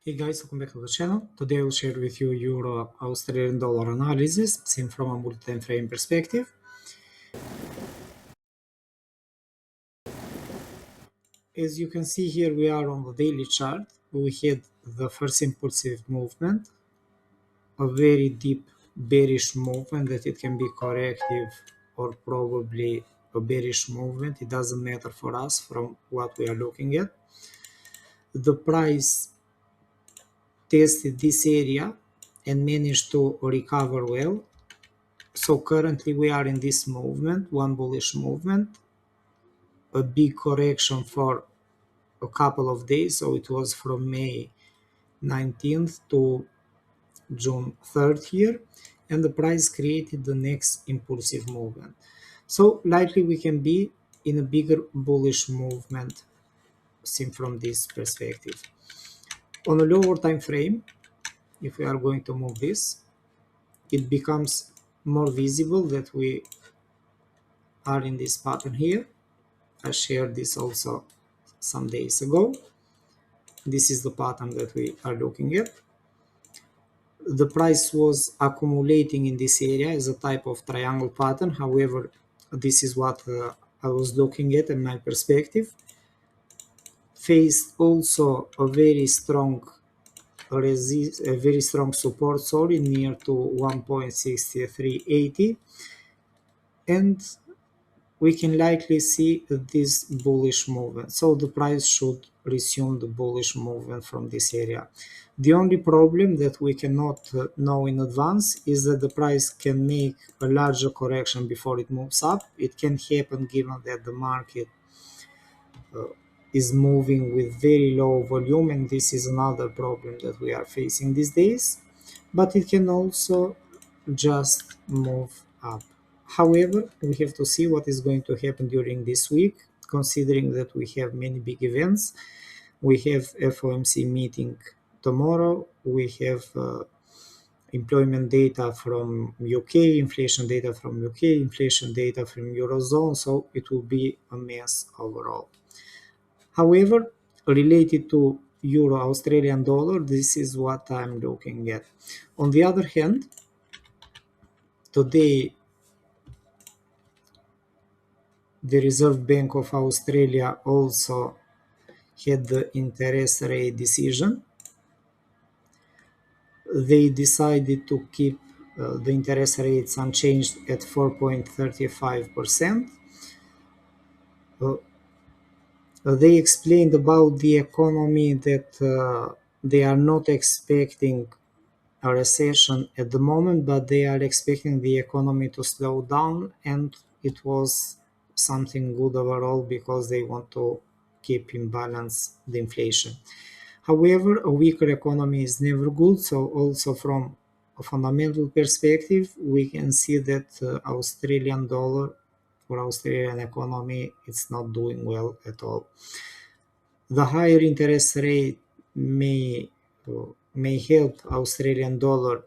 Hey guys, welcome back to the channel. Today I will share with you Euro Australian dollar analysis seen from a multi-time frame perspective. As you can see here, we are on the daily chart. We had the first impulsive movement, a very deep bearish movement that it can be corrective or probably a bearish movement. It doesn't matter for us from what we are looking at. The price tested this area and managed to recover well. So currently we are in this movement, one bullish movement, a big correction for a couple of days. So it was from May 19th to June 3rd here, and the price created the next impulsive movement. So likely we can be in a bigger bullish movement seen from this perspective. On a lower time frame, if we are going to move this, it becomes more visible that we are in this pattern here. I shared this also some days ago. This is the pattern that we are looking at. The price was accumulating in this area as a type of triangle pattern. However, this is what I was looking at in my perspective. Faced also a very strong support, near to 1.6380, and we can likely see this bullish movement. So the price should resume the bullish movement from this area. The only problem that we cannot know in advance is that the price can make a larger correction before it moves up. It can happen given that the market is moving with very low volume, and this is another problem that we are facing these days. But it can also just move up. However, we have to see what is going to happen during this week, considering that we have many big events. We have FOMC meeting tomorrow, we have employment data from UK, inflation data from UK, inflation data from Eurozone, so it will be a mess overall. However, related to Euro Australian dollar, this is what I'm looking at. On the other hand, today the Reserve Bank of Australia also had the interest rate decision. They decided to keep the interest rates unchanged at 4.35%. They explained about the economy that they are not expecting a recession at the moment, but they are expecting the economy to slow down, and it was something good overall because they want to keep in balance the inflation. However, a weaker economy is never good, so also from a fundamental perspective, we can see that Australian dollar or Australian economy is not doing well at all. The higher interest rate may help Australian dollar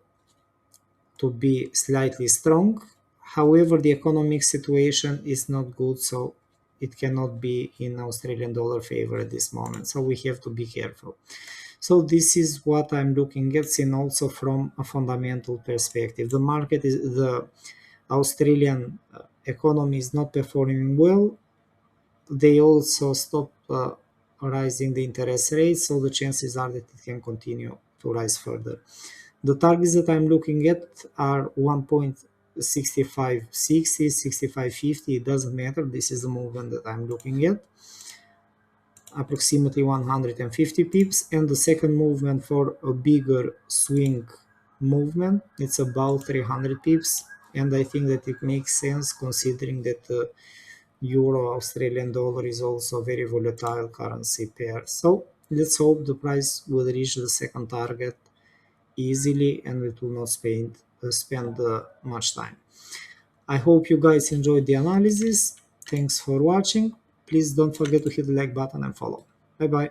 to be slightly strong. However, the economic situation is not good, so it cannot be in Australian dollar favor at this moment. So we have to be careful. So this is what I'm looking at, seen also from a fundamental perspective. The Australian economy is not performing well. They also stop rising the interest rates, so the chances are that it can continue to rise further. The targets that I'm looking at are 1.6560, 6550, it doesn't matter, this is the movement that I'm looking at, approximately 150 pips, and the second movement for a bigger swing movement, it's about 300 pips, and I think that it makes sense considering that the Euro Australian dollar is also a very volatile currency pair. So let's hope the price will reach the second target easily and it will not spend much time. I hope you guys enjoyed the analysis. Thanks for watching. Please don't forget to hit the like button and follow. Bye bye.